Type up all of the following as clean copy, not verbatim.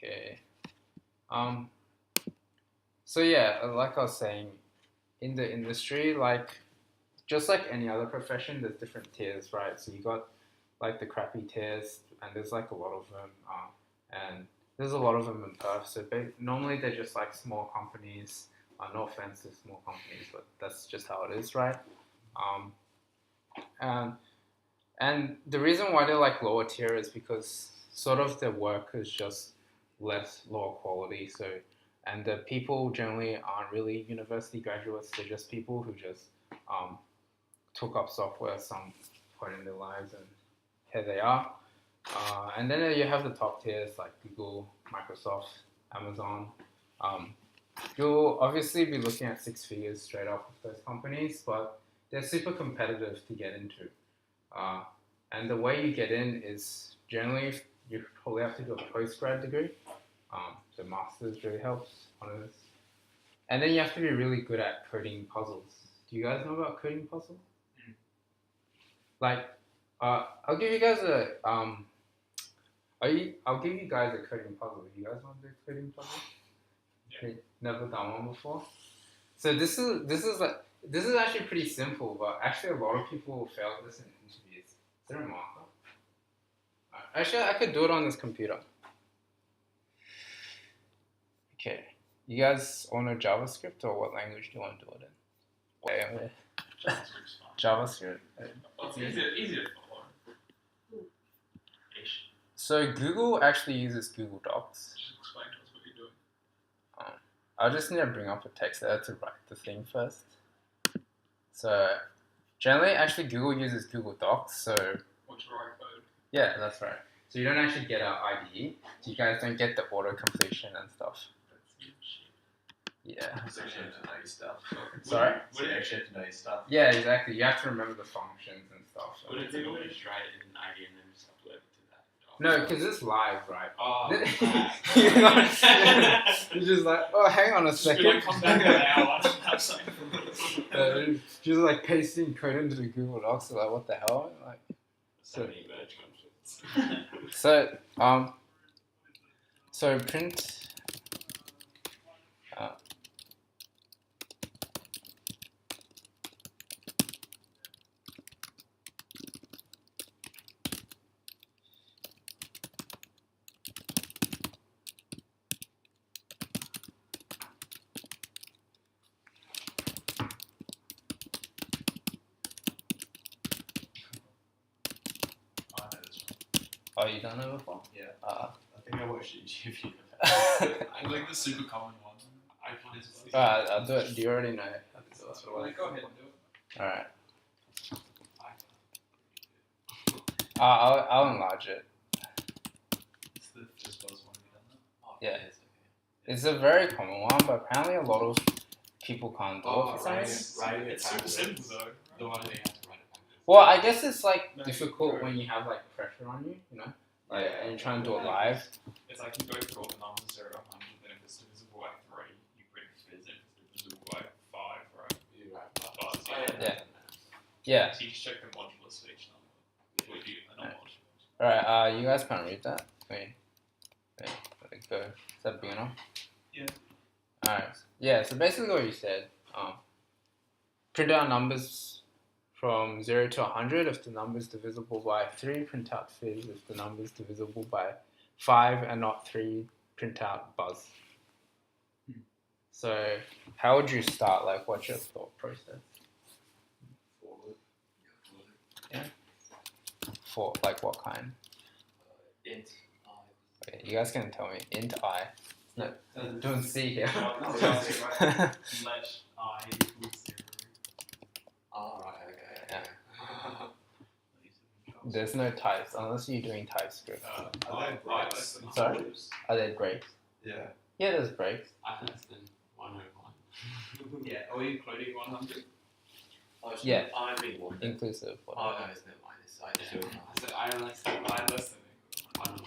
Okay. So yeah, like I was saying, in the industry, like just like any other profession, there's different tiers, right? So you got like the crappy tiers, and there's like a lot of them, and there's a lot of them in Perth. So normally they're just like small companies. No offense to small companies, but that's just how it is, right? Um, and and the reason why they're like lower tier is because sort of their work is just lower quality. So, and the people generally aren't really university graduates. They're just people who just took up software at some point in their lives, and here they are. And then you have the top tiers like Google, Microsoft, Amazon. You'll obviously be looking at six figures straight off of those companies, but they're super competitive to get into. And the way you get in is generally you probably have to do a post-grad degree. So master's really helps, honors. And then you have to be really good at coding puzzles. Do you guys know about coding puzzles? Like, I'll give you guys I'll give you guys a coding puzzle. You guys want to do a coding puzzle? Yeah. Never done one before. So this is actually pretty simple, but actually a lot of people fail this in interviews. Is there a marker? Actually, I could do it on this computer. Okay. You guys all know JavaScript, or what language do you want to do it in? Okay. JavaScript. It's easier to follow. So Google actually uses Google Docs. Just explain to us what you're doing. I just need to bring up a text editor to write the thing first. So generally, actually, Google uses Google Docs. So What's your right code? Yeah, that's right. So you don't actually get an IDE. So you guys don't get the auto completion and stuff. Yeah. So you have to know your stuff. Sorry? So you actually have to know your stuff. Yeah, exactly. You have to remember the functions and stuff. So. Would it take away just write it in an ID and then just upload it to that? No, because it's live, right? Oh, You're just like, oh, hang on a second. Like, come back in an hour. Have something. Just like pasting code into the Google Docs. So like, what the hell? Like, so many merge conflicts. So print. Oh, you done it before? Yeah. I think I watched YouTube video. I like the super common one. I find it. I'll do it. Do you already know? Go ahead and do it. Alright. I'll enlarge it. It's the first one we've done that. Oh, yeah. It's a very common one, but apparently a lot of people can't do it for some reason. It's super simple though. The one that you have to write it. Well, I guess it's like difficult when you have like pressure on you, you know? Like, and you're trying to do it live. It's like you go through all the numbers 0 to 100, then if it's divisible by 3, you print it, if it's divisible by 5, right? You write Bars, Yeah. So you just check the modulus of each number. Would you a non-modulus? Alright, you guys can't read that? Wait, let it go. Is that big enough? Yeah. Alright. Yeah, so basically what you said, print out numbers from 0 to 100 if the number is divisible by 3, print out fizz. If the number is divisible by 5 and not 3, print out buzz. So how would you start? Like, what's your thought process? Yeah. For like what kind? Int I. Okay, you guys can tell me. Int I. No, doing C here. Slash I equals 0. Oh, right, okay. Yeah. There's no types unless you're doing TypeScript. Are there breaks? Sorry? Are there breaks? Yeah. Yeah, there's breaks. I less than 101. Yeah, are we including 100? Oh, Yeah. I being one. Inclusive. Oh, no, it's never mind. It's I just do it. I said I less than 101.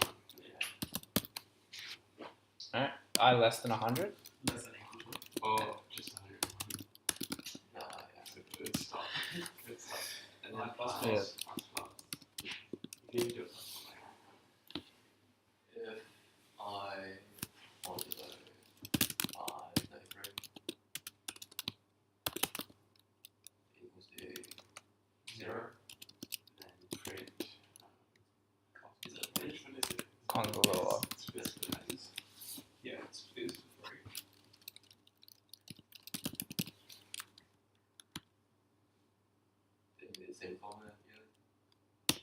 Yeah. Alright. I less than 100? Less than equal to. Oh, just 100. No, yeah. It's a good stuff. Good stuff. And then plus Yeah. plus. You can do it. If I console log. Specifies. Yeah, it is for free. In the same format, yeah.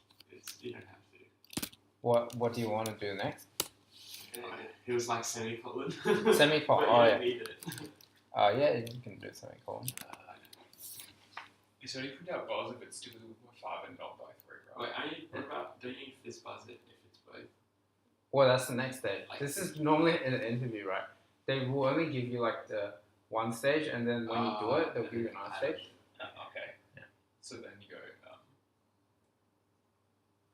You don't have to. What do you want to do next? He was like semicolon. Semicolon, But oh, you yeah. don't need it. Yeah, you can do semicolon. It's only print out bars if it's divisible by 5 and not by 3, right? Wait, what about, don't you need this buzz it if it's both? Well, that's the next stage. This is normally in an interview, right? They will only give you like the one stage, and then when you do it, they'll give you another stage. Okay. Yeah. So then you go,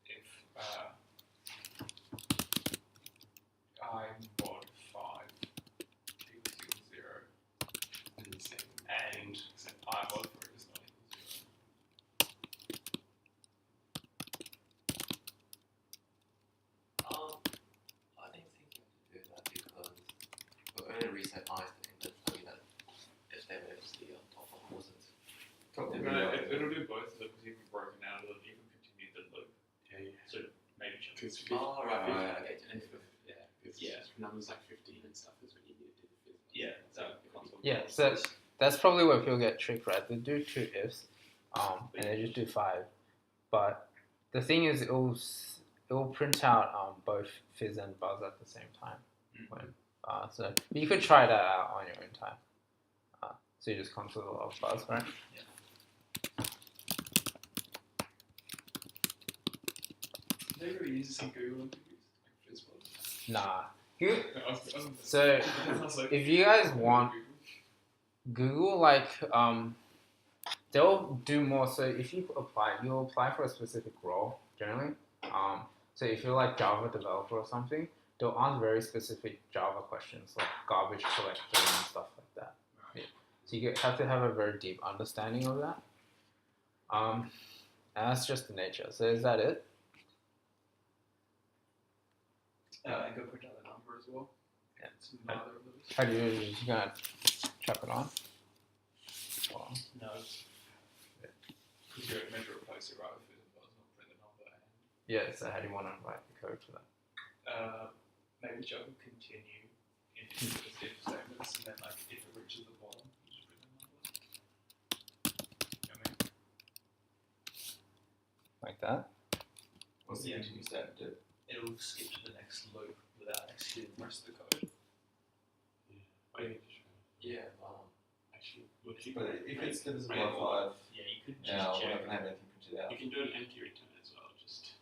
if I mod 5 equals 0, In the same. and so I mod 3 does not equal 0. I didn't think you have to do that because we're going to reset i's thing, but funny that if they were FC on top of wasn't. It'll do both of them because you've broken out of it, you can continue the loop. Yeah. So maybe change Oh, right, I get you. Yeah. Numbers like 15 and stuff is when you need to do the fifth. Yeah, that console. Yeah, so that's probably where people get tricked, right? They do 2 ifs, and they just do 5. But the thing is, it will print out both fizz and buzz at the same time. So you could try that out on your own time. So you just console log buzz, right? Do they really use some Google interviews? Like Fizzbuzz? Nah. Good. So Like, if you guys want Google, like they'll do more. So if you apply, you'll apply for a specific role generally. So if you're like Java developer or something, they'll ask very specific Java questions like garbage collection and stuff like that. Yeah. So you have to have a very deep understanding of that. And that's just the nature. So is that it? I could put down the number as well. Yeah. It's neither of those. How do you just gonna chuck it on? Or, No. Because you're meant to replace it right with Fizzbuzz, not print the number. yeah. So how do you want to write the code for that? Maybe Java continue into the if statements, and then like if it reaches the bottom, you just print the number. You know what I mean? Like that? What's the interview statement do? It'll skip to the next loop without executing the rest of the code. Yeah, Actually, would you But if it's divisible Right. by 5, yeah, you could just now we're check. not going to have anything printed out. You can do an empty return as well. Just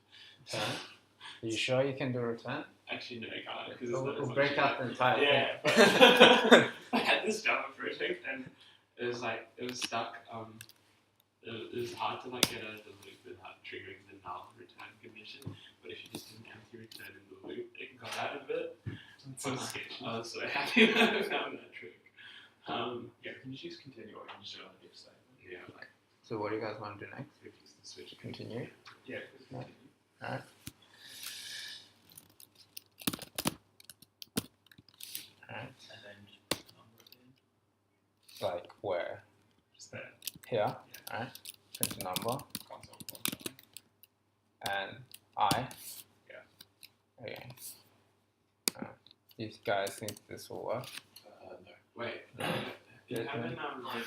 Are you sure you can do a return? actually no, you can't because We'll break out the entire Yeah, thing. but I had this Java project and it was stuck. It was hard to like get out of the loop without triggering the null return condition. But if you just did an empty return in the loop, it got out of it. So I was so happy that I found that trick. Yeah, can you just continue or can you just do it on a diff statement? Yeah, like So what do you guys want to do next? if it's the switch. Continue. Yeah, just continue. Alright. Alright. And then just put the number at the end. Like where? Just there. Here. Alright. Print the number. Console function. And I. Yeah. Okay. You guys think this will work? no. Wait. No. You Yeah, haven't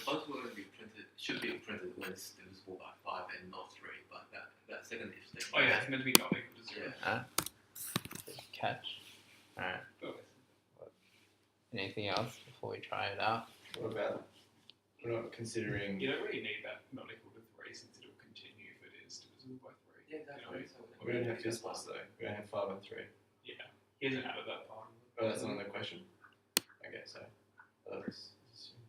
both will be printed. Should be printed when it's divisible by 5 and not 3. But that second if statement. Oh yeah, it's meant to be not equal to 0. Catch. Alright. Oh, Anything else before we try it out? What about, we're not considering, you don't really need that not equal to 3 since it'll continue if it is divisible by 3. Yeah, exactly. we don't have Fizzbuzz though, we don't have 5 and 3. Yeah. He hasn't added that part. Oh, that's another question. Okay, so let's assume.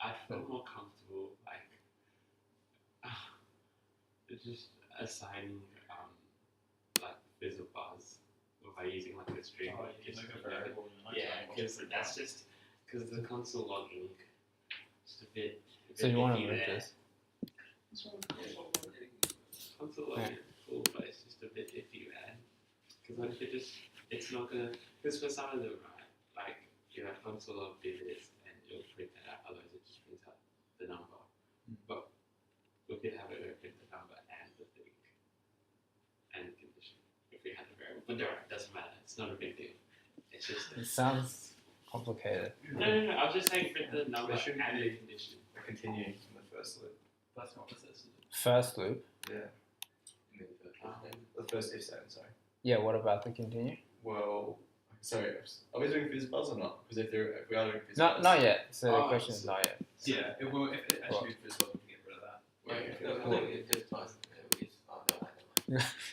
I feel more comfortable just assigning like fizzle bars by using like a string. Just like a variable. Yeah, because that's just because the console logging just a bit. So you want to iffy move there. this? Console logging full, but it's just a bit iffy, man. Because what if it's not gonna. Because for some of them, right, like you have console log digits and it'll print that out. Otherwise, it just prints out the number. But we could have it print the number and the thing and the condition if we had a variable. But they're right, doesn't matter. It's not a big deal. It's just It sounds complicated. no. I was just saying print the number There should and be- the condition. A continue in the first loop. That's not what it says. First loop. Yeah. The first if statement, sorry. Yeah. What about the continue? Well, sorry, are we doing fizzbuzz or not? Because if we are doing fizzbuzz. Not yet. So the Oh, question is not yet. Yeah, it will. If it actually fizzles, we can get rid of that.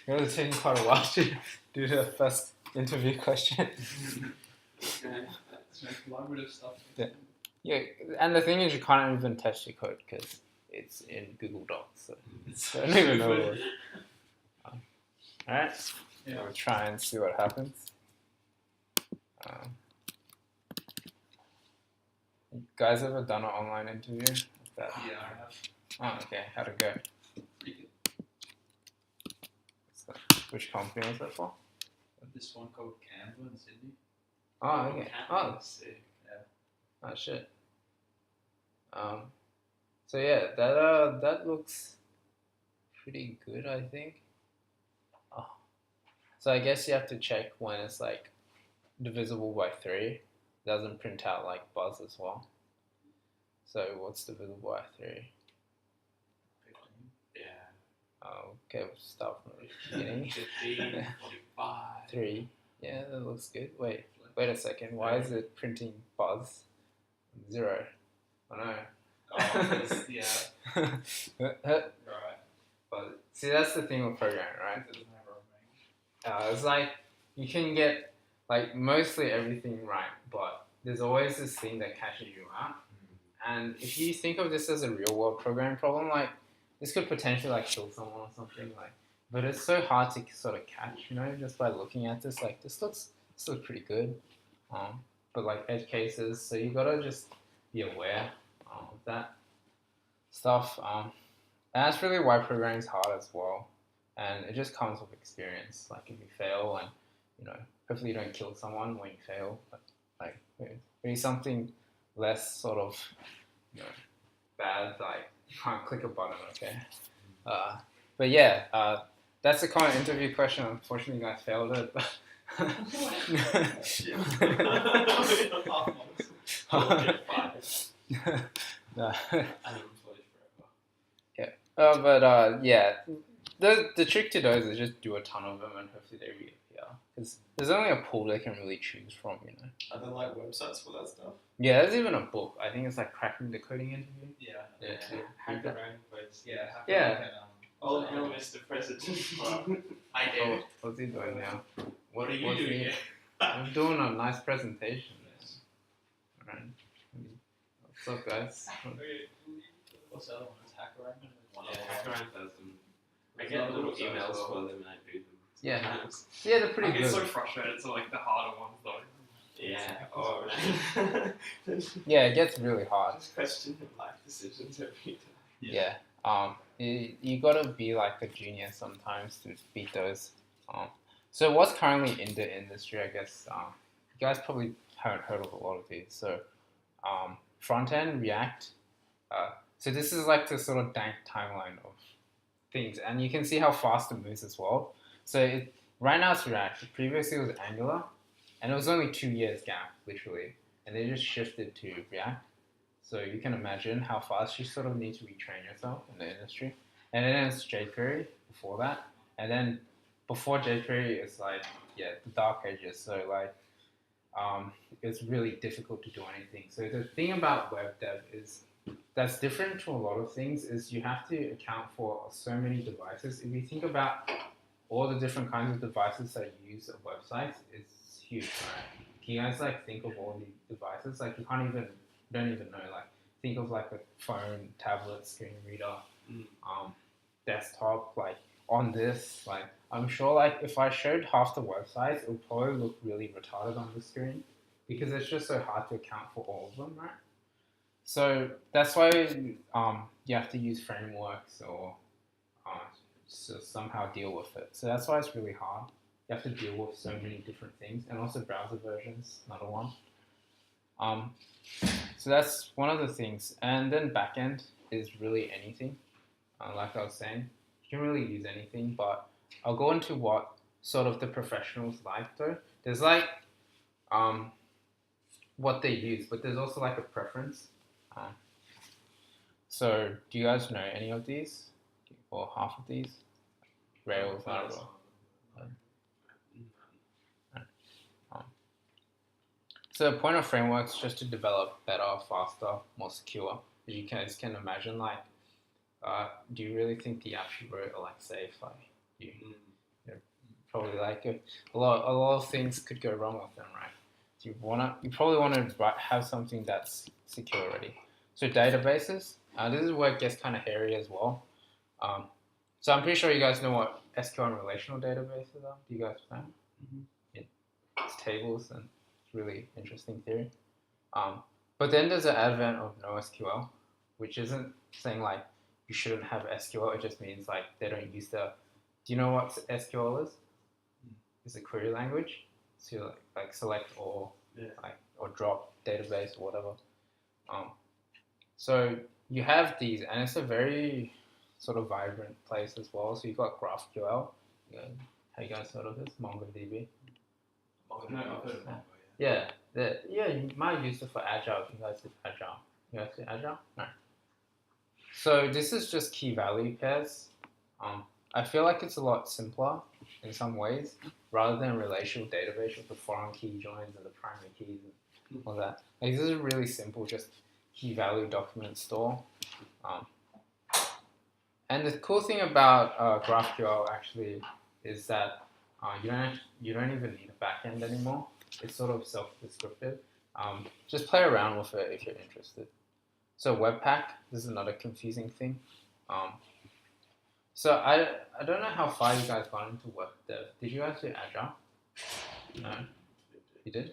It was taking quite a while to do the first interview question. Okay. That's collaborative stuff. Yeah, and the thing is, you can't even test your code because it's in Google Docs. So I don't even know. Alright, Yeah. we'll try and see what happens. You guys ever done an online interview? Like that? Yeah, I have. Oh, okay. How'd it go? Pretty good. So, which company was that for? This one called Canva in Sydney. Oh, okay. Oh, sick. oh shit. So yeah, that looks pretty good, I think. Oh. So I guess you have to check when it's like divisible by 3. It doesn't print out like buzz as well. So what's divisible by 3? Yeah. Oh, okay, we'll start from the beginning. 15, 45. 3. Yeah, that looks good. Wait a second. Why is it printing buzz? 0. Oh no. Oh, yeah. Right. But see, that's the thing with programming, right? It doesn't have roaming. It's like you can get like mostly everything right, but there's always this thing that catches you out. And if you think of this as a real world programming problem, like this could potentially like kill someone or something, like. But it's so hard to sort of catch, you know, just by looking at this. Like this looks pretty good, but like edge cases, so you gotta just be aware of that stuff. And that's really why programming is hard as well. And it just comes with experience. Like if you fail, and you know, hopefully you don't kill someone when you fail. But like maybe something less sort of, you know, bad. Like you can't click a button, okay? But yeah, that's the kind of interview question. Unfortunately, you guys failed it. No. Yeah. The trick to those is just do a ton of them and hopefully they reappear. Because there's only a pool they can really choose from, you know. Are there like websites for that stuff? Yeah, there's even a book. I think it's like Cracking the Coding Interview. Yeah. Yeah. Hack around quiz. Yeah. Yeah. Oh, no, Mr. President. Hi, Oh, what's he doing now? What are you What's doing he- here? I'm doing a nice presentation. Alright. What's up, guys? What's the other one? It's HackerRank. Yeah, hack around does them. I get little emails for them and I do them. Yeah. sometimes. Yeah, they're pretty I get good. so frustrated. So like the harder ones though. Yeah. Oh, Yeah, it gets really hard. Just question of life decisions every time. Yeah. You gotta be like a junior sometimes to beat those. So what's currently in the industry, I guess, you guys probably haven't heard of a lot of these. So, front end React. So this is like the sort of dank timeline of things, and you can see how fast it moves as well. So right now it's React. Previously it was Angular, and it was only 2 years gap, literally, and they just shifted to React. So you can imagine how fast you sort of need to retrain yourself in the industry. And then it's jQuery before that. And then before jQuery, it's like, yeah, the dark ages. So like, it's really difficult to do anything. So the thing about web dev is that's different to a lot of things is you have to account for so many devices. If you think about all the different kinds of devices that use a website, it's huge, right? Can you guys like think of all the devices? Like you don't even know. Like think of like a phone, tablet, screen reader, desktop. Like on this, like I'm sure like if I showed half the websites, it would probably look really retarded on the screen because it's just so hard to account for all of them, right? So that's why you have to use frameworks or to somehow deal with it. So that's why it's really hard. You have to deal with so many different things, and also browser versions, another one. So that's one of the things. And then backend is really anything. Like I was saying, you can really use anything, but I'll go into what sort of the professionals like though. There's like what they use, but there's also like a preference. So do you guys know any of these or half of these? Rails, Laravel. So the point of frameworks is just to develop better, faster, more secure. As you guys can imagine, like, do you really think the apps you wrote are like safe? Like, you're probably like a lot of things could go wrong with them, right? So you probably want to have something that's secure already. So databases, this is where it gets kind of hairy as well. So I'm pretty sure you guys know what SQL and relational databases are. Do you guys know? It's tables and it's really interesting theory. But then there's the advent of NoSQL, which isn't saying like you shouldn't have SQL. It just means like they don't use the. Do you know what SQL is? It's a query language. So you like select or or drop database or whatever. So you have these, and it's a very sort of vibrant place as well. So you've got GraphQL. Have you guys heard of this? MongoDB. No, I've heard of Mongo, Yeah, you might use it for Agile if you guys did Agile. You guys did Agile? No. So this is just key value pairs. I feel like it's a lot simpler in some ways rather than a relational database with the foreign key joins and the primary keys and all that. Like this is really simple, just key value document store. And the cool thing about GraphQL actually is that you don't even need a backend anymore. It's sort of self-descriptive. Just play around with it if you're interested. So Webpack, this is another confusing thing. So I don't know how far you guys got into webdev. Did you guys do Agile? No? You did?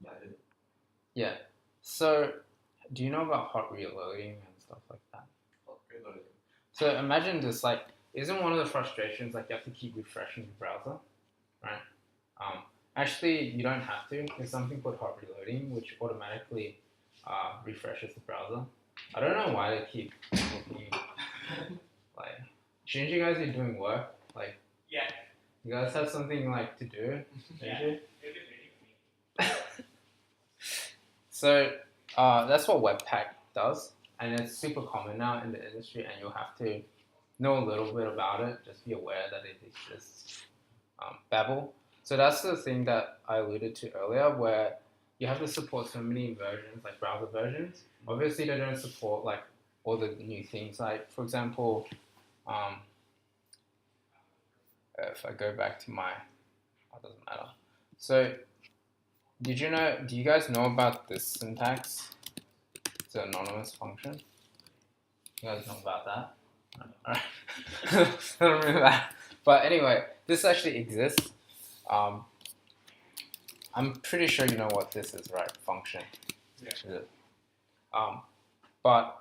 Yeah, I did. Yeah. So do you know about hot reloading and stuff like that? Hot reloading. So imagine this, like, isn't one of the frustrations like you have to keep refreshing the browser, right? Actually, you don't have to. There's something called hot reloading, which automatically refreshes the browser. I don't know why they keep looking like. Shouldn't you guys be doing work? Like, Yeah. you guys have something like to do, don't you? So that's what Webpack does, and it's super common now in the industry, and you'll have to know a little bit about it. Just be aware that it exists. Babel. So that's the thing that I alluded to earlier, where you have to support so many versions, like browser versions. Obviously, they don't support like all the new things. Like, for example, if I go back to my, it doesn't matter. So, do you guys know about this syntax? It's an anonymous function. You guys know about that? Alright. I don't remember that. But anyway, this actually exists. I'm pretty sure you know what this is, right? Function. Yeah. But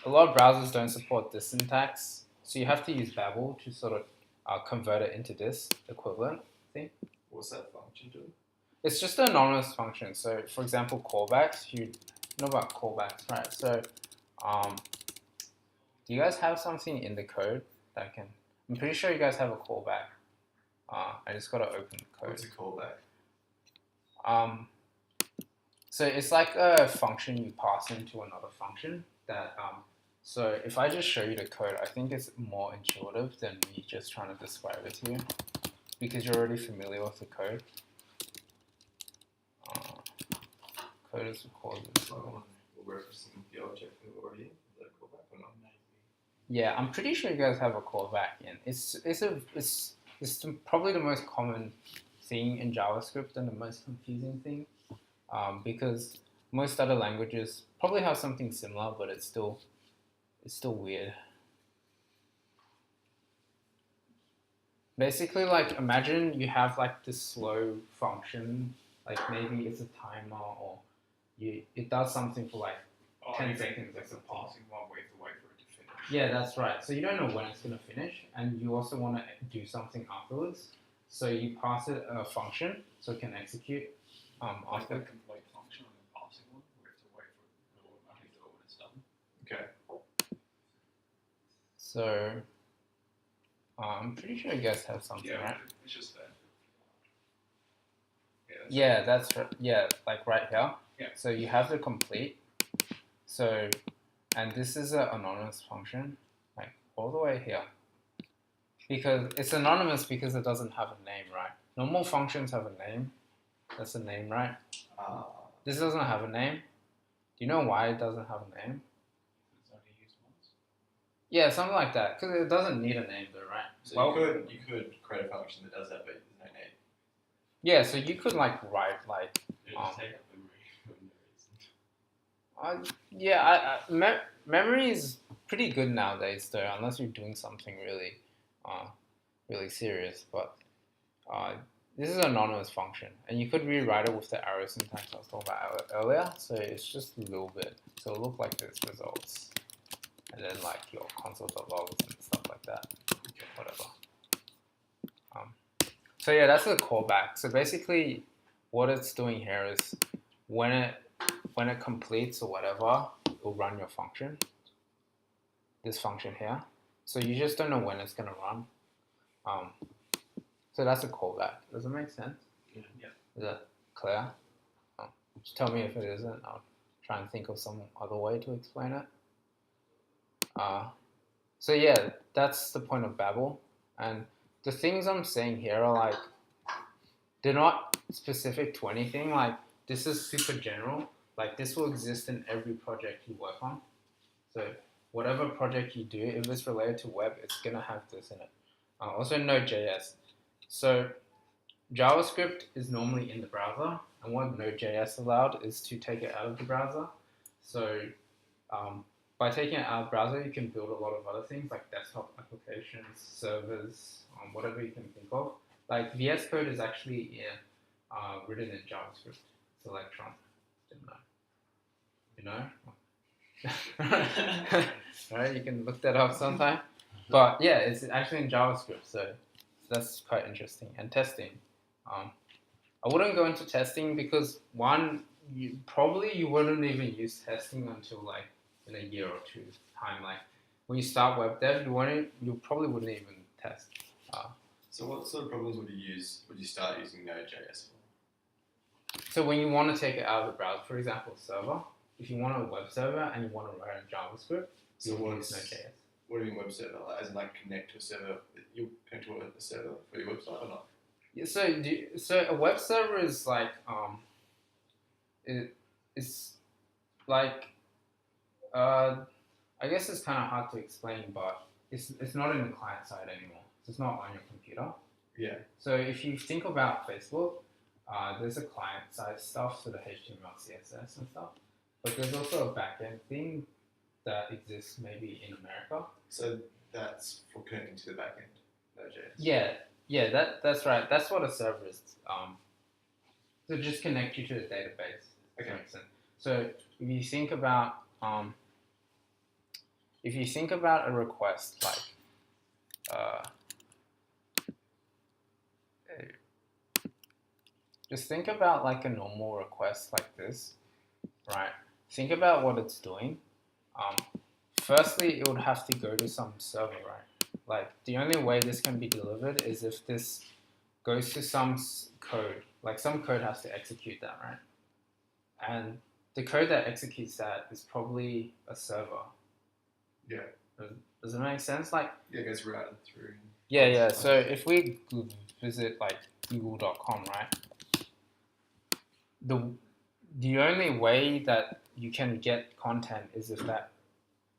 a lot of browsers don't support this syntax, so you have to use Babel to sort of convert it into this equivalent thing. What's that function doing? It's just an anonymous function. So, for example, callbacks. You know about callbacks, right? So, do you guys have something in the code that can? I'm pretty sure you guys have a callback. I just gotta open the code. What's a callback? So it's like a function you pass into another function that. So if I just show you the code, I think it's more intuitive than me just trying to describe it to you, because you're already familiar with the code. Code is recorded. We're referencing the object we already in. Is that a callback or not? Yeah, I'm pretty sure you guys have a callback in. It's probably the most common thing in JavaScript and the most confusing thing, because most other languages probably have something similar, but it's still weird. Basically, like, imagine you have like this slow function, like maybe it's a timer or it does something for like 10 seconds. It's a passing one way to wait for it to finish. Yeah, that's right. So you don't know when it's going to finish, and you also want to do something afterwards. So you pass it a function so it can execute Like after. the complete function on the passing one, we have to wait for it to automatically do it when it's done. Okay. So I'm pretty sure you guys have something, Yeah, right? it's just that. Yeah, that's right. Yeah, like right here. Yeah. So you have the complete. So, and this is an anonymous function, like all the way here. Because it's anonymous because it doesn't have a name, right? Normal functions have a name. That's a name, right? This doesn't have a name. Do you know why it doesn't have a name? It's only used once. Yeah, something like that. Because it doesn't need a name, though, right? So Well, you could create a function that does that, but there's no name. yeah, so you could like write like It'll just take up memory for no reason. memory is pretty good nowadays, though, unless you're doing something really, really serious. But this is an anonymous function, and you could rewrite it with the arrow syntax I was talking about earlier. So it's just a little bit. So it'll look like this results, and then like your console.logs and stuff like that, whatever. So yeah, that's a callback. So basically, what it's doing here is when it completes or whatever, it'll run your function. This function here. So you just don't know when it's gonna run. So that's a callback. Does it make sense? Yeah. Is that clear? Just tell me if it isn't. I'll try and think of some other way to explain it. So yeah, that's the point of Babel. And the things I'm saying here are like, they're not specific to anything. Like, this is super general. Like, this will exist in every project you work on. So whatever project you do, if it's related to web, it's gonna have this in it. Also Node.js. So JavaScript is normally in the browser, and what Node.js allowed is to take it out of the browser. So by taking it out of the browser, you can build a lot of other things like desktop applications, servers, whatever you can think of. Like VS Code is actually written in JavaScript. It's Electron. Didn't know. You know? Right? You can look that up sometime. But yeah, it's actually in JavaScript, so that's quite interesting. And testing. I wouldn't go into testing because one, you wouldn't even use testing until like in a year or two time. Like when you start web dev, you probably wouldn't even test. So what sort of problems would you start using Node.js for? So when you want to take it out of the browser, for example, server, if you want a web server and you want to write in JavaScript, you'll use Node.js. What do you mean web server? Like, as in like connect to a server? You connect to a server for your website or not? Yeah, so a web server is like it's like I guess it's kind of hard to explain, but it's not in the client side anymore. It's not on your computer. Yeah. So if you think about Facebook, there's a client side stuff, so the HTML, CSS and stuff, but there's also a backend thing that exists maybe in America. So that's for connecting to the backend, Node.js. Yeah, that's right. That's what a server is. So just connect you to the database. Okay. Makes sense. So if you think about a request like just think about like a normal request like this, right? Think about what it's doing. Firstly, it would have to go to some server, right? Like the only way this can be delivered is if this goes to some code. Like some code has to execute that, right? And the code that executes that is probably a server. Yeah. Does it make sense? Like yeah, it goes routed through. Yeah. So if we visit like google.com, right? The only way that you can get content is if that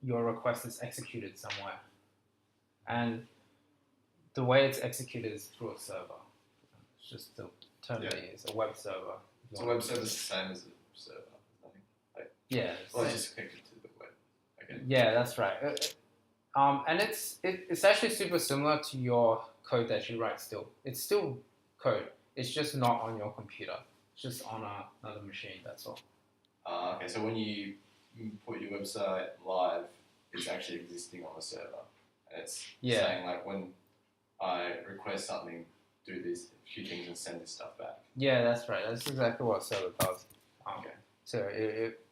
your request is executed somewhere. And the way it's executed is through a server. It's just the term they use, a web server. So a web server is the same as a server. Yeah. Well, it's just connected to the web. Okay. Yeah, that's right. And it's actually super similar to your code that you write still. It's still code. It's just not on your computer. It's just on another machine, that's all. Okay, so when you put your website live, it's actually existing on the server. And it's saying like when I request something, do these few things and send this stuff back. Yeah, that's right. That's exactly what a server does. Okay. So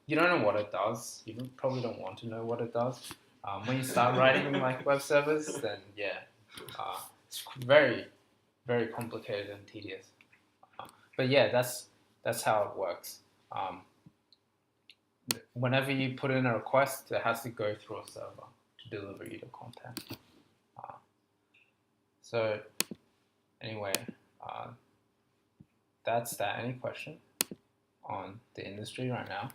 you don't know what it does. You probably don't want to know what it does. When you start writing like web servers, then it's very, very complicated and tedious. but yeah, that's how it works. Whenever you put in a request, it has to go through a server to deliver you the content. So anyway, that's that. Any question on the industry right now?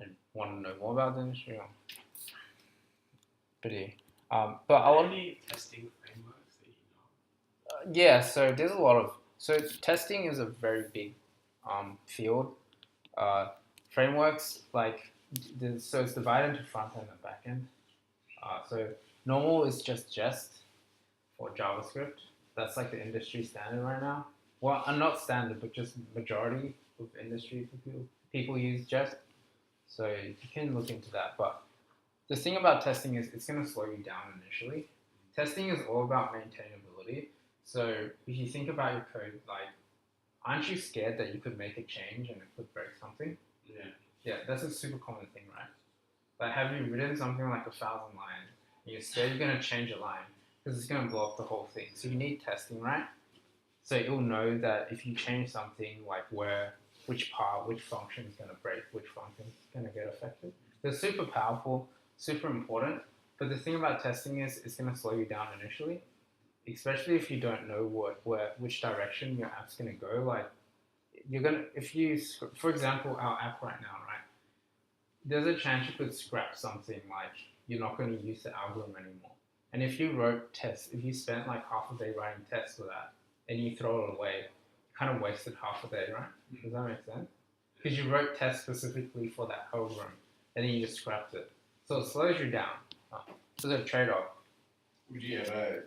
And want to know more about the industry? Pretty. But I want any testing frameworks that you know? yeah. So there's a lot of testing is a very big field. Frameworks like so it's divided into front end and back end. So normal is just Jest for JavaScript. That's like the industry standard right now. Well, not standard, but just majority of industry people use Jest. So you can look into that. But the thing about testing is it's going to slow you down initially. Testing is all about maintainability. So if you think about your code, like, aren't you scared that you could make a change and it could break something? Yeah. Yeah, that's a super common thing, right? Like, have you written something like 1,000 lines and you're scared you're going to change a line because it's going to blow up the whole thing? So you need testing, right? So it'll know that if you change something, like which part, which function is going to break, which function is going to get affected. They're super powerful, super important. But the thing about testing is it's going to slow you down initially, especially if you don't know which direction your app's going to go. Like, you're gonna, if you, for example, our app right now, right? There's a chance you could scrap something, like you're not going to use the algorithm anymore. And if you wrote tests, if you spent like half a day writing tests for that, and you throw it away, you kind of wasted half a day, right? Does that make sense? Because you wrote tests specifically for that algorithm, and then you just scrapped it. So it slows you down. So there's a trade-off. Would you ever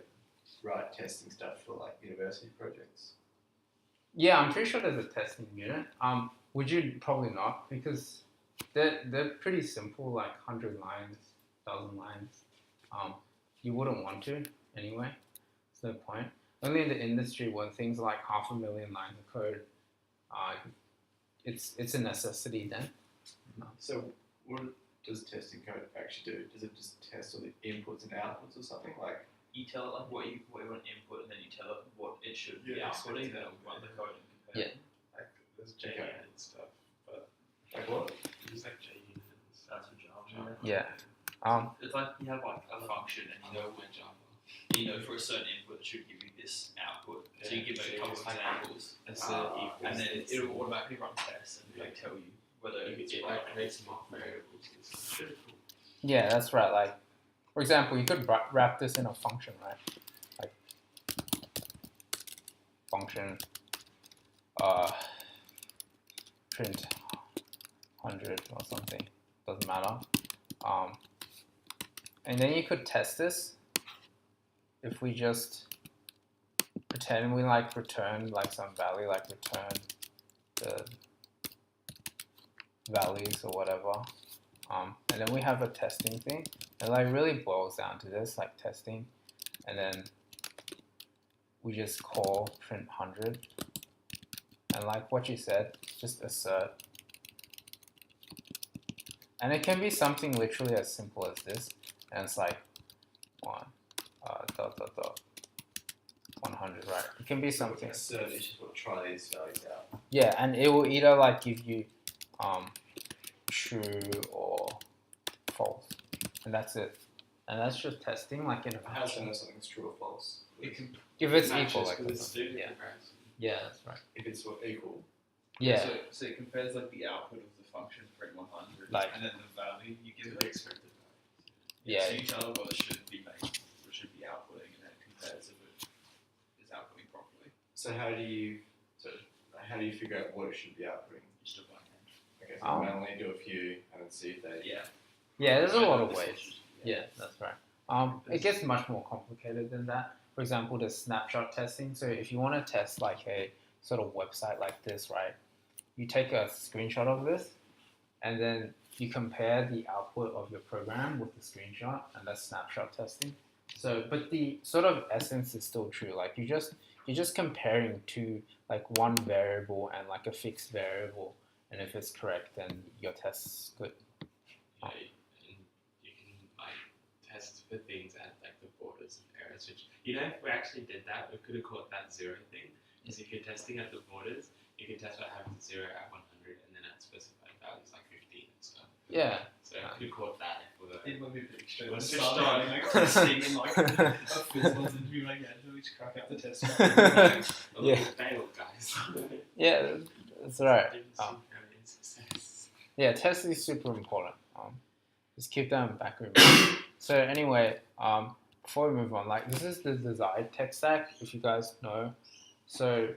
write testing stuff for like university projects? Yeah, I'm pretty sure there's a testing unit. Would you? Probably not, because they're pretty simple, like 100 lines, 1,000 lines. You wouldn't want to anyway. There's no point. Only in the industry when things are like 500,000 lines of code, it's a necessity then. So what does testing code actually do? Does it just test all the inputs and outputs or something? Like, you tell it like what you want to input, and then you tell it what it should be Yeah, outputting, so and run the code and compare. Like there's JUnit and stuff, but like what? use like JUnit and stuff for Java. Yeah. It's like you have like a function, and you know when Java, you know for a certain input it should give you this output. So you give it a couple of examples, And and then it'll automatically run tests and like tell you whether you it's get right. like create some variables. It's really cool. Yeah, that's right. Like, for example, you could wrap this in a function, right? Like, function, print 100 or something. Doesn't matter. And then you could test this if we just pretend we like return like some value, like return the values or whatever. And then we have a testing thing. It like really boils down to this, like testing, and then we just call print 100, and like what you said, just assert. And it can be something literally as simple as this, and it's like dot 100, right? It can be something. Assert is just what try these values out. Yeah, and it will either like give you true or false, and that's it. And that's just testing, like in a How does it know something's true or false? It can if it's matches equal, like because it's doing yeah. comparison. Yeah, that's right. If it's equal. Yeah, So it compares like the output of the function print 100, Like- and then the value you give The it. expected value. yeah, So you tell it what it should be making, what it should be outputting, and then it compares if it is outputting properly. So how do you figure out what it should be outputting? Just a by hand. Okay, so manually do a few and then see if they. Yeah. yeah. There's a lot of This ways. is- Yeah, that's right. It gets much more complicated than that. For example, the snapshot testing. So if you want to test like a sort of website like this, right? You take a screenshot of this, and then you compare the output of your program with the screenshot, and that's snapshot testing. So, but the sort of essence is still true. Like you're just comparing to like one variable and like a fixed variable, and if it's correct, then your test's good. Yeah, and you can like test for things at like the borders of errors. Which if we actually did that, we could have caught that zero thing. is if you're testing at the borders, you can test what happens at 0 at 100, and then at specified values like 15 and stuff. Yeah. So I could have caught that for the. It would be pretty extreme. Well, It switched started on. having, like testing and like a physical and be like, yeah, do we just crack out the test? Oh, Yeah. you failed, guys. Yeah, that's right. Didn't seem very in success. Yeah, testing is super important. Just keep that in the back of your mind. So anyway, before we move on, like this is the desired tech stack, if you guys know. So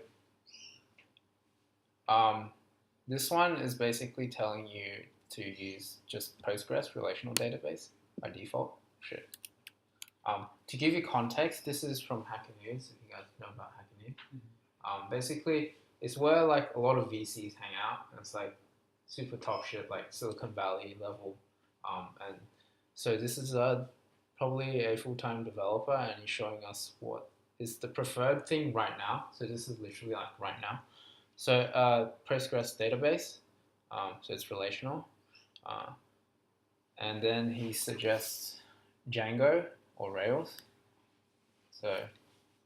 this one is basically telling you to use just Postgres relational database by default. Shit. To give you context, this is from Hacker News, if you guys know about Hacker News. Basically, it's where like a lot of VCs hang out. And it's like super top shit, like Silicon Valley level. And so this is probably a full-time developer, and he's showing us what is the preferred thing right now. So this is literally like right now. So Postgres database, so it's relational. And then he suggests Django or Rails. So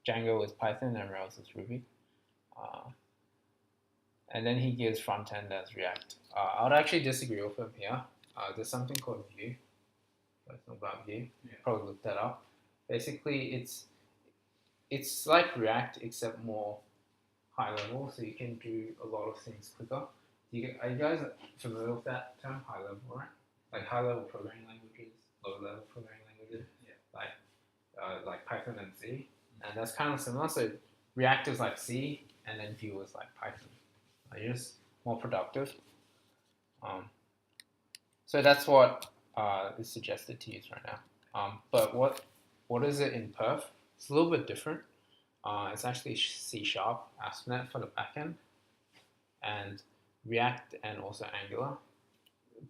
Django is Python and Rails is Ruby. And then he gives front end as React. I would actually disagree with him here. There's something called Vue. It's not about Vue. Yeah. Probably look that up. Basically, it's like React except more high level, so you can do a lot of things quicker. Are you guys familiar with that term, high level, right? Like high level programming languages, low level programming languages, like Python and C, and that's kind of similar. So React is like C, and then Vue is like Python. You're just more productive. So that's what is suggested to use right now. But what is it in Perf? It's a little bit different. It's actually C#, ASP.NET for the backend, and React and also Angular.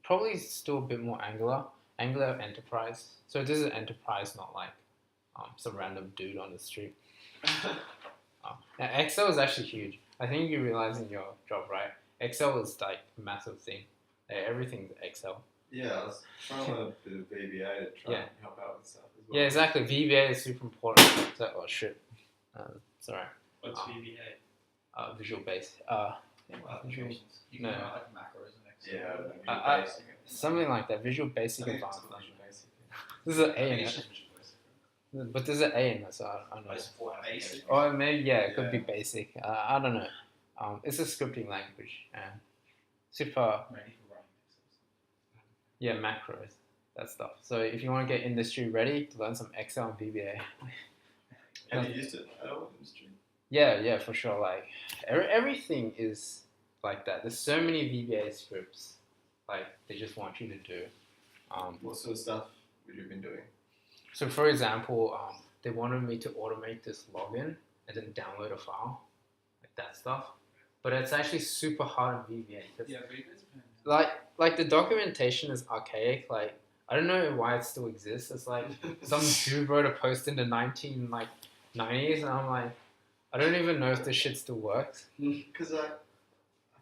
Probably still a bit more Angular. Angular Enterprise. So this is Enterprise, not like some random dude on the street. Now Excel is actually huge. I think you realize in your job, right? Excel is like a massive thing. Everything's Excel. Yeah, I was trying to learn a bit of VBA to try and help out with stuff as well. Yeah, exactly. VBA is super important. So, oh shit. Sorry. What's VBA? Visual Basic. Applications. You No. can write like macros and Excel. Yeah, Basic. Something like that. Visual Basic I think Advanced. it's Visual Basic. This is an I A think in it's it. just Visual Basic. But there's an A in it, so I don't know. It's for basic. Or maybe, yeah, it could Yeah. be basic. I don't know. It's a scripting language. And super, Ready for writing Excel. yeah, macros, that stuff. So if you want to get industry ready, to learn some Excel and VBA. Have you used it at all in the industry? Yeah, for sure. Like, everything is like that. There's so many VBA scripts, like, they just want you to do. What sort of stuff would you have been doing? So for example, they wanted me to automate this login and then download a file, like that stuff. But it's actually super hard in VBA. Yeah, VBA's Like the documentation is archaic. Like I don't know why it still exists. It's like some dude wrote a post in the 1990s, and I'm like, I don't even know if this shit still works. Because I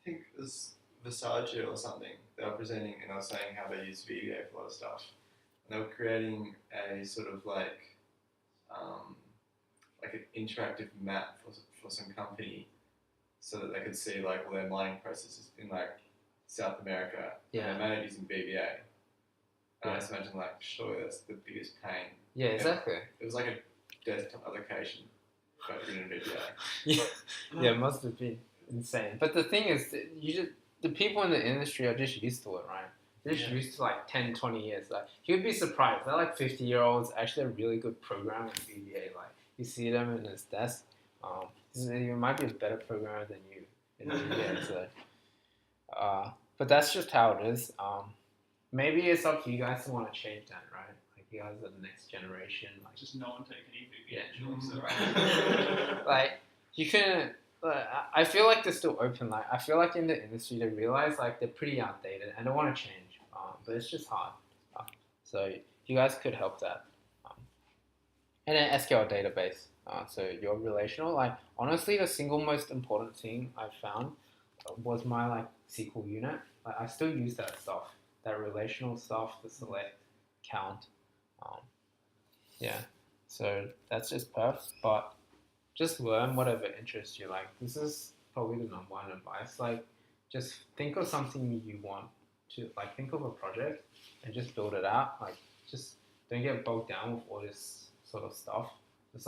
think it was Versace or something. They were presenting and I was saying how they use VBA for a lot of stuff. And they were creating a sort of like an interactive map for some company, so that they could see like all their mining processes in like South America. Yeah. And they made it using VBA. And I Yeah. just imagine like, surely that's the biggest pain. Yeah, exactly. It was like a desktop application, but written in VBA. Yeah, it must have been insane. But the thing is, the people in the industry are just used to it, right? They're just used to like 10, 20 years. Like you'd be surprised. They're like 50-year-olds actually a really good programmer in VBA. Like you see them in his desk. You might be a better programmer than you in VBA. So, but that's just how it is. Maybe it's up to you guys to want to change that, right? Like you guys are the next generation. Like just no one take any VBA Yeah. jobs, right? like you can. I feel like they're still open. Like I feel like in the industry they realize like they're pretty outdated and they want to change. But it's just hard. So you guys could help that. And then SQL database. So your relational. Like honestly, the single most important thing I found was my like SQL unit. Like I still use that stuff, that relational stuff, the select, count. Yeah. So that's just perf. But just learn whatever interests you. Like this is probably the number one advice. Like just think of something you want to like think of a project and just build it out. Like just don't get bogged down with all this sort of stuff. Just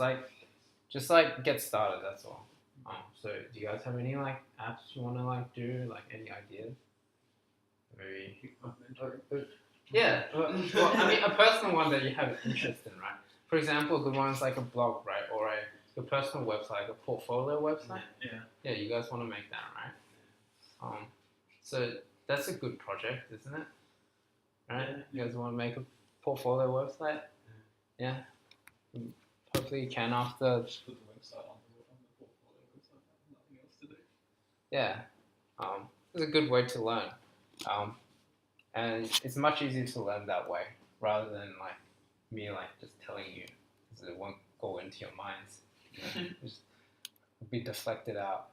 like get started. That's all. So do you guys have any like apps you want to like do? Like any ideas? Maybe. Yeah. Well, I mean, a personal one that you have an interest in, right? For example, a good one is like a blog, right, or a personal website, like a portfolio website. Yeah. Yeah, you guys want to make that, right? So that's a good project, isn't it? Right? You guys want to make a portfolio website? Yeah. Hopefully you can after. Just put the website on the portfolio because I have nothing else to do. Yeah. It's a good way to learn. And it's much easier to learn that way rather than like me like just telling you because it won't go into your minds. You know, just be deflected out.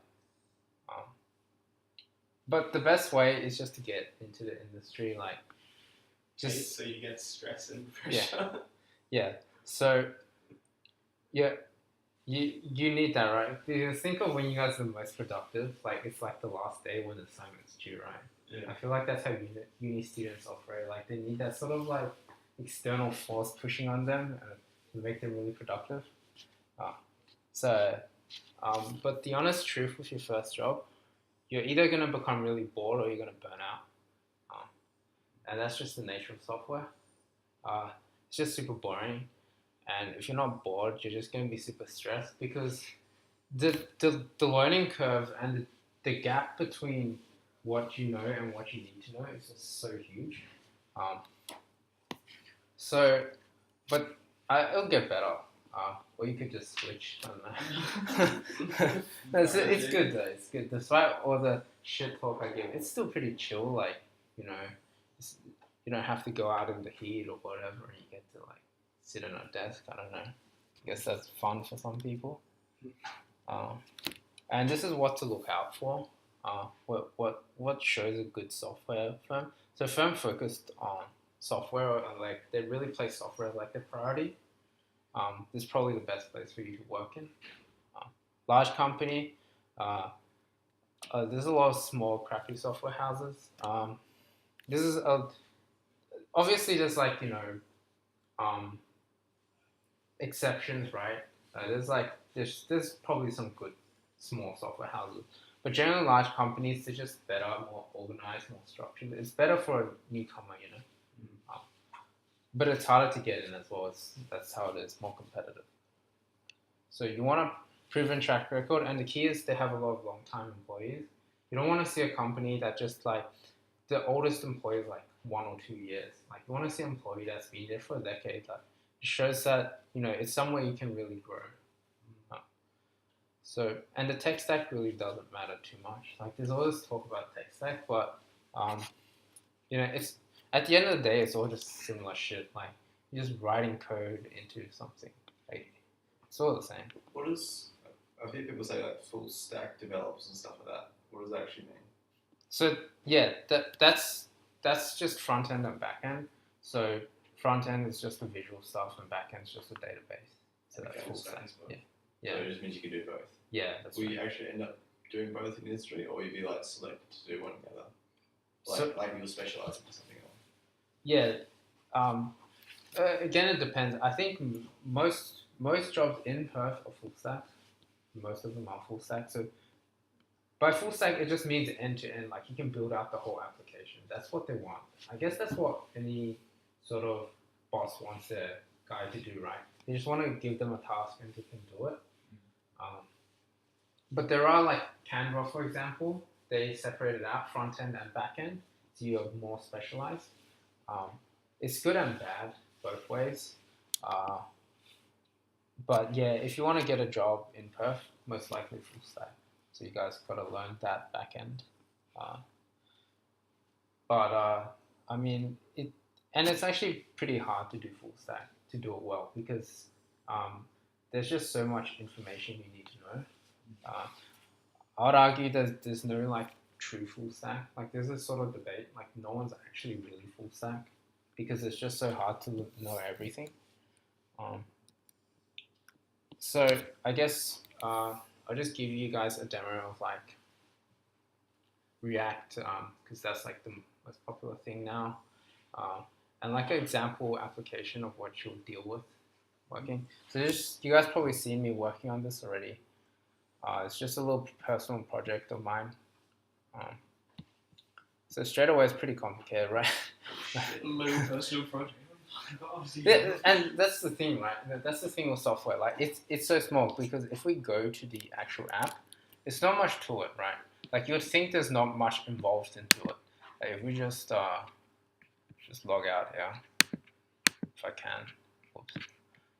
But the best way is just to get into the industry, like just so you get stress and pressure. yeah. So yeah, you need that, right? Because think of when you guys are the most productive. Like it's like the last day when the assignment's due, right? Yeah. I feel like that's how uni students operate. Like they need that sort of like external force pushing on them to make them really productive. But the honest truth with your first job, you're either going to become really bored or you're going to burn out. And that's just the nature of software. It's just super boring. And if you're not bored, you're just going to be super stressed because the learning curve and the gap between what you know and what you need to know is just so huge. But it'll get better. Or you could just switch. I don't know. It's good though. It's good. Despite all the shit talk I give, it's still pretty chill. Like you know, you don't have to go out in the heat or whatever, and you get to like sit on a desk. I don't know. I guess that's fun for some people. And this is what to look out for. What shows a good software firm? So firm focused on software, or like they really place software as like their priority. This is probably the best place for you to work in. Large company, there's a lot of small crappy software houses. This is obviously there's like exceptions, right? There's probably some good small software houses, but generally large companies they're just better, more organized, more structured. It's better for a newcomer, you know. But it's harder to get in as well. That's how it is, more competitive. So you want a proven track record, and the key is they have a lot of long-time employees. You don't want to see a company that just like the oldest employee is like 1 or 2 years. Like you want to see an employee that's been there for a decade. Like it shows that it's somewhere you can really grow. So and the tech stack really doesn't matter too much. Like there's always talk about tech stack, but it's at the end of the day, it's all just similar shit. Like you're just writing code into something. Like it's all the same. What does I hear people say like full stack developers and stuff like that? What does that actually mean? So yeah, that's just front end and back end. So front end is just the visual stuff, and back end is just a database. So that's full stack. Yeah. So it just means you can do both. Yeah, that's Will right. you actually end up doing both in the industry, or you'd be like selected to do one or the other? Like you'll specialize in something else. Yeah. Again, it depends. I think most jobs in Perth are full stack. Most of them are full stack. So by full stack, it just means end to end. Like you can build out the whole application. That's what they want. I guess that's what any sort of boss wants their guy to do, right? They just want to give them a task and they can do it. But there are like Canva, for example. They separated out front end and back end, so you're more specialized. It's good and bad both ways. But yeah, if you want to get a job in Perth, most likely full stack. So you guys got to learn that back end. I mean, it's actually pretty hard to do full stack, to do it well, because there's just so much information you need to know. I would argue that there's no like true full stack. Like there's this sort of debate, like no one's actually really full stack because it's just so hard to know everything. So I guess I'll just give you guys a demo of like React, because that's like the most popular thing now, and like an example application of what you'll deal with working. So you guys probably seen me working on this already. It's just a little personal project of mine. So straight away it's pretty complicated, right? Low personal project. Yeah, and that's the thing, right? That's the thing with software. Like it's so small because if we go to the actual app, it's not much to it, right? Like you'd think there's not much involved into it. Like if we just log out here, if I can. Oops.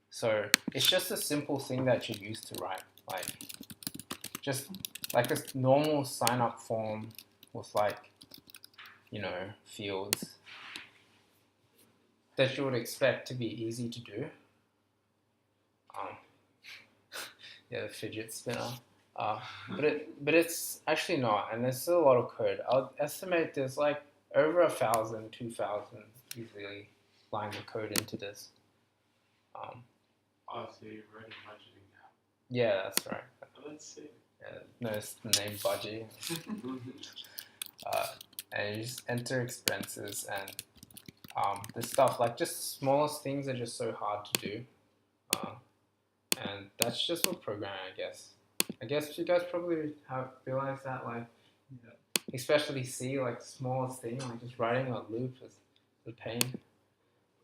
So it's just a simple thing that you use to write, like just like a normal sign up form with like, fields that you would expect to be easy to do. Yeah, the fidget spinner. But it's actually not, and there's still a lot of code. I'll estimate there's like over 1,000, 2,000 easily lines of code into this. Oh, so you're writing budgeting now. Yeah, that's right. Oh, let's see. Yeah, notice the name Budgie. And you just enter expenses and this stuff, like just smallest things are just so hard to do. And that's just for programming, I guess. I guess you guys probably have realized that, like, especially C, like smallest thing, like just writing a loop is a pain,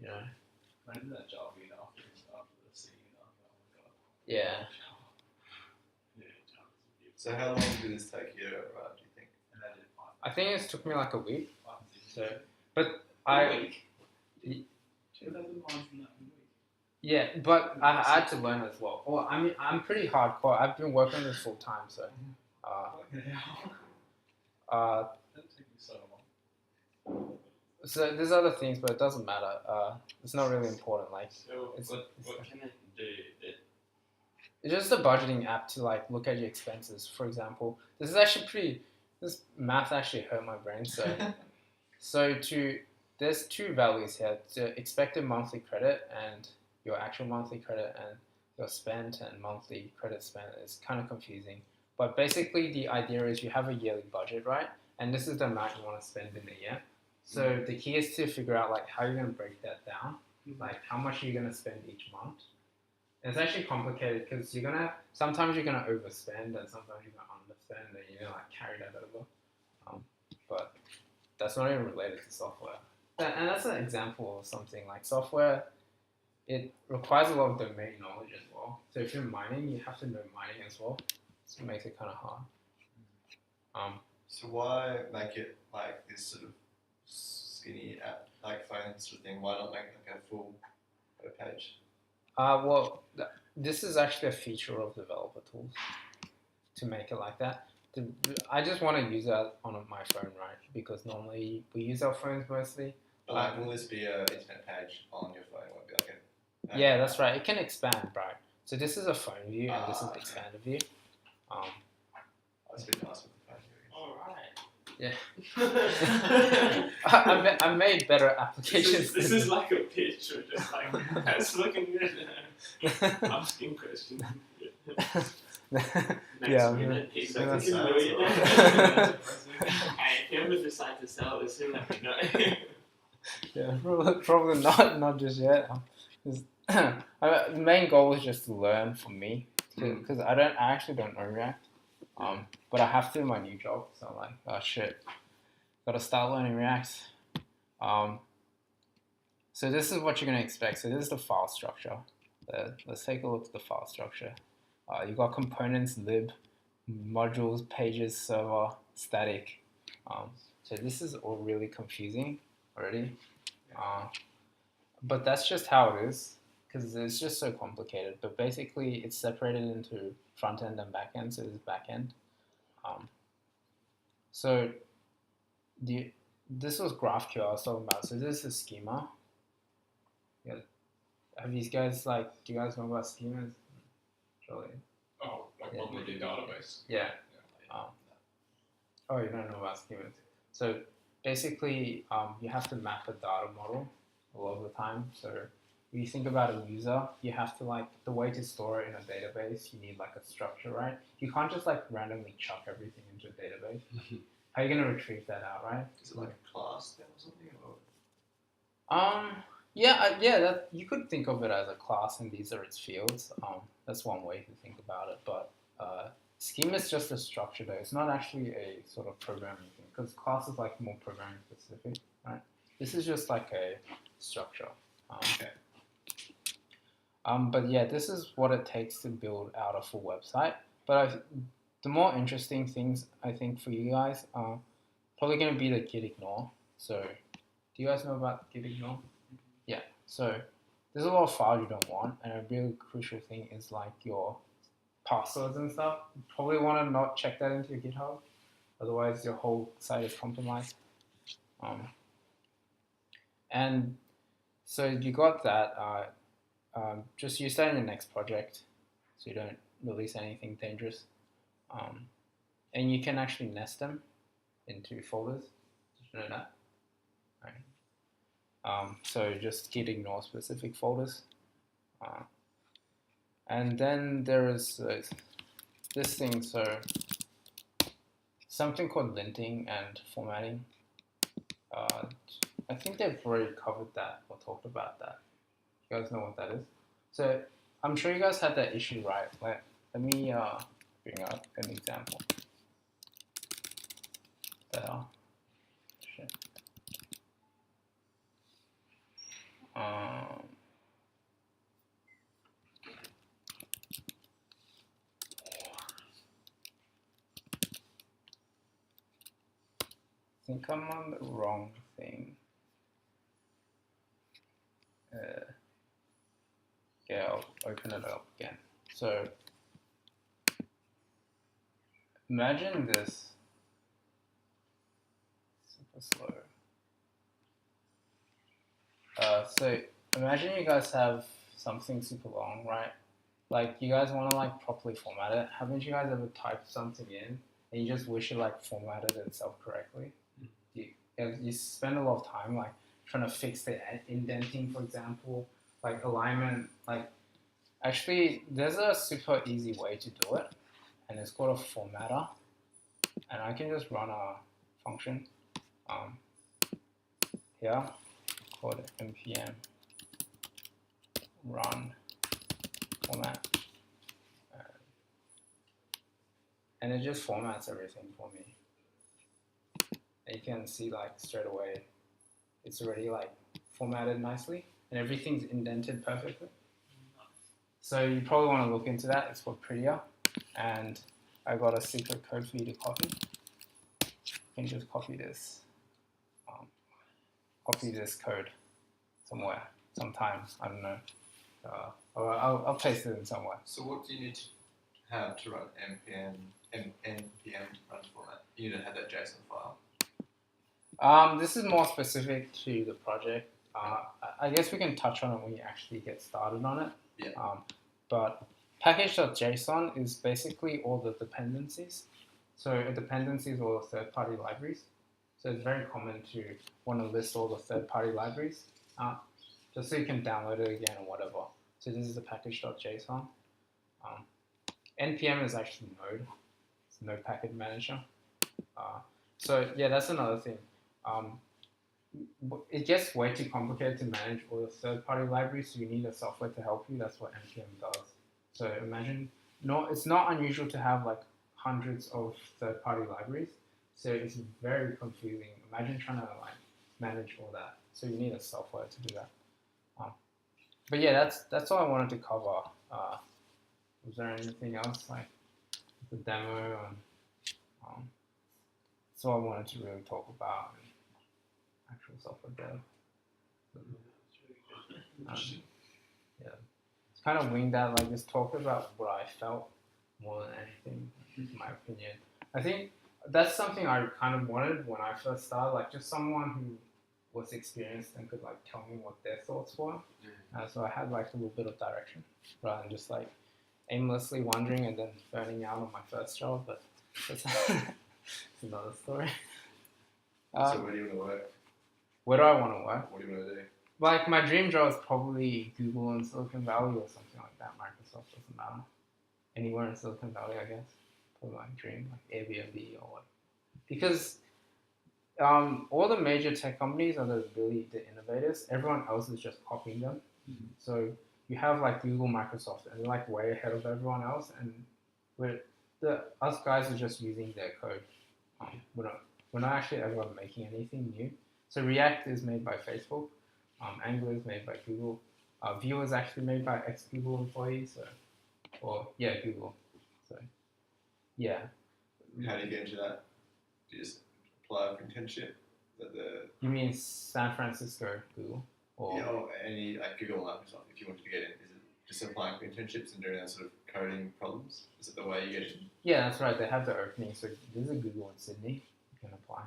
I did that job, after the C, Yeah. So how long did this take you to write, do you think? And I did 5. I think it took me like a week. 5 So, but I, week. 2,000 lines in that week. yeah, but I had to learn as well. Well, I mean, I'm pretty hardcore. I've been working on this full time, so. That took me so long. So there's other things, but it doesn't matter. It's not really important. Like, So It's- what can it do? it's just a budgeting app to like look at your expenses. For example, this is actually this math actually hurt my brain. So there's two values here: the expected monthly credit and your actual monthly credit, and your spent and monthly credit spent. It's kind of confusing. But basically, the idea is you have a yearly budget, right? And this is the amount you want to spend in a year. So the key is to figure out like how you're going to break that down, like how much you're going to spend each month. And it's actually complicated because sometimes you're gonna overspend and sometimes you're gonna underspend and you're gonna like carry that over. But that's not even related to software. And that's an example of something like software. It requires a lot of domain knowledge as well. So if you're mining, you have to know mining as well. So it makes it kind of hard. So why make it like this sort of skinny app, like phone sort of thing? Why not make like a full web page? Well, this is actually a feature of developer tools to make it like that. I just want to use it on my phone, right? Because normally we use our phones mostly. But like, will this be an internet page on your phone? Will it be like a Yeah, that's right. It can expand, right? So this is a phone view and this is the okay. expanded view. That's a bit nice with the phone view. All right. Yeah. I made better applications. This is like a pitch, or just like that's looking good. Asking questions. Next Yeah, minute, he's yeah, like, that's- Hey, if you ever decide to sell this, you let me know. Yeah, probably not just yet. The main goal is just to learn for me because I actually don't know React. But I have to in my new job, so I'm like, oh shit, gotta start learning React. So this is what you're gonna expect. So this is the file structure. Let's take a look at the file structure. You got components, lib, modules, pages, server, static. So this is all really confusing already. But that's just how it is because it's just so complicated. But basically, it's separated into front end and back end. So this is back end. So this was GraphQL I was talking about. So this is a schema. Yeah. Have these guys do you guys know about schemas? Surely. Oh, like Yeah. when we do database. Yeah. Oh, you don't know about schemas. So basically, you have to map a data model a lot of the time. So if you think about a user, you have to like the way to store it in a database. You need like a structure, right? You can't just like randomly chuck everything into a database. How are you gonna retrieve that out, right? Is it like a class then or something? Or? Yeah, that you could think of it as a class, and these are its fields. That's one way to think about it. But schema is just a structure, though. It's not actually a sort of programming thing, because class is like more programming specific, right? This is just like a structure. Okay. But yeah, this is what it takes to build out a full website. But the more interesting things I think for you guys are probably going to be the git ignore. So, do you guys know about git ignore? Yeah. So there's a lot of files you don't want, and a really crucial thing is like your passwords and stuff. You probably want to not check that into your GitHub, otherwise your whole site is compromised. And so you got that. Just use that in your next project, so you don't release anything dangerous. And you can actually nest them into folders. Did you know that? Right. So just git ignore specific folders. And then there is this thing, so something called linting and formatting. I think they've already covered that or talked about that. You guys know what that is? So I'm sure you guys had that issue, right? Let me bring up an example. Shit. I think I'm on the wrong thing. Yeah, I'll open it up again. So imagine this. Super slow. So imagine you guys have something super long, right? Like you guys want to like properly format it. Haven't you guys ever typed something in and you just wish it like formatted itself correctly? You spend a lot of time like trying to fix the indenting, for example, like alignment. Like actually, there's a super easy way to do it, and it's called a formatter. And I can just run a function here called npm run format, and it just formats everything for me. And you can see like straight away it's already like formatted nicely and everything's indented perfectly. So you probably want to look into that. It's called Prettier, and I got a secret code for you to copy. You can just copy this code somewhere, sometime, I don't know. Or I'll paste it in somewhere. So what do you need to have to run npm run format? You need to have that JSON file. This is more specific to the project. I guess we can touch on it when you actually get started on it. Yeah. But package.json is basically all the dependencies. So a dependency is all the third-party libraries. So it's very common to want to list all the third-party libraries just so you can download it again or whatever. So this is the package.json. NPM is actually Node. It's Node Package Manager. So yeah, that's another thing. It gets way too complicated to manage all the third-party libraries, so you need a software to help you. That's what NPM does. So imagine, it's not unusual to have like hundreds of third-party libraries. So it's very confusing. Imagine trying to like manage all that. So you need a software to do that. But yeah, that's all I wanted to cover. Was there anything else like the demo and that's all I wanted to really talk about. Actual software dev. Yeah, it's kind of winged out, like just talk about what I felt more than anything, in my opinion. I think that's something I kind of wanted when I first started, like just someone who was experienced and could like tell me what their thoughts were. So I had like a little bit of direction rather than just like aimlessly wandering and then burning out on my first job, but that's another story. So where do you want to work? Where do I want to work? What do you want to do? like my dream job is probably Google in Silicon Valley or something like that. Microsoft doesn't matter. Anywhere in Silicon Valley, I guess. Probably my dream, like Airbnb or what. Because all the major tech companies are the innovators. Everyone else is just copying them. Mm-hmm. So you have like Google, Microsoft, and they're like way ahead of everyone else, and us guys are just using their code. We're not actually ever making anything new. So React is made by Facebook, Angular is made by Google, Vue is actually made by ex-Google employees, Google. So yeah. How do you get into that? Do you just apply for internship? Is that the You mean San Francisco Google? or any like Google or Microsoft? If you wanted to get in, is it just applying for internships and doing that sort of coding problems? Is it the way you get in? Yeah, that's right. They have the opening. So there's a Google in Sydney. You can apply.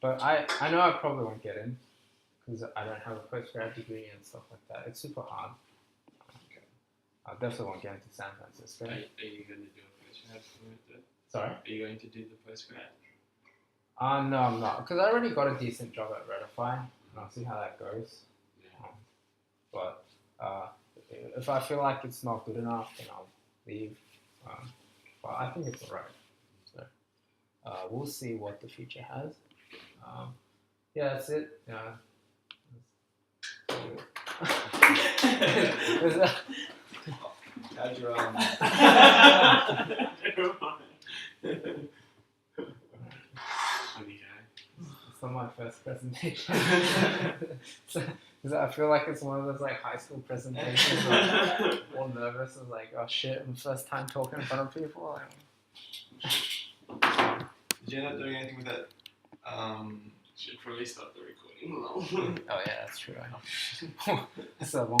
But I know I probably won't get in because I don't have a postgrad degree and stuff like that. It's super hard. I definitely won't get into San Francisco. Are you going to do a postgrad for it? Sorry? Are you going to do the postgrad? No, I'm not. Because I already got a decent job at Redify. And I'll see how that goes. Yeah. But if I feel like it's not good enough, then I'll leave. But I think it's alright. So we'll see what the future has. Yeah, that's it. How'd you Funny guy. It's not my first presentation. I feel like it's one of those like high school presentations where I'm all nervous and like, oh shit, I'm first time talking in front of people. Did you end up doing anything with that? Should probably stop the recording. Oh yeah, that's true. I know. That's a long